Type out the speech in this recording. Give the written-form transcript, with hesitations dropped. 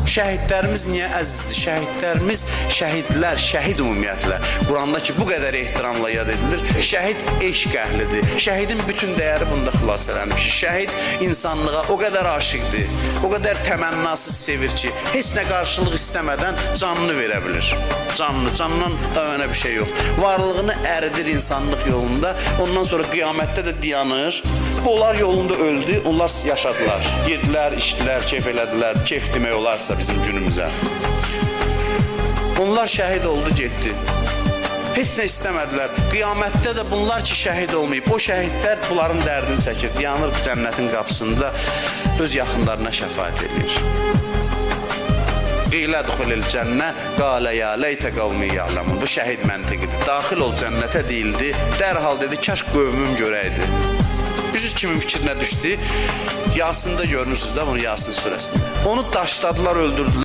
Şəhidlərimiz niyə əzizdir? Şəhidlərimiz, şəhidlər, şəhid ümumiyyətlə Quranda ki, bu qədər ehtiramla yad edilir. Şəhid eşq əhlidir. Şəhidin bütün dəyəri bunda xilas eləmiş. Şəhid insanlığa o qədər aşiqdir, o qədər təmənnasız sevir ki, heç nə qarşılıq istəmədən canını verə bilir. Canından daha önə bir şey yox. Varlığını əridir insanlıq yolunda, ondan sonra qiyamətdə də dayanır. Onlar yolunda öldü, onlar yaşadılar. Yedilər, içdilər, keyf elədilər. Keyf demək olarsa bizim günümüzə. Onlar şəhid oldu, getdi. Heç nə istəmədilər. Qiyamətdə də bunlar ki, şəhid olmayıb. O şəhidlər bunların dərdini çəkir. Dayanır cənnətin qapısında, öz yaxınlarına şəfaət edir. Qilə duxulil cənnə, qalə ya leytə qavmi ya'lamun. Bu şəhid məntiqidir. Daxil ol cənnətə deyildi. Dərhal dedi, kaş qövmüm görəydi. Yüz kimin fikrinə düşdü? Yasında görmürsünüz də bunu, Yasin surəsində. Onu daşladılar, öldürdülər.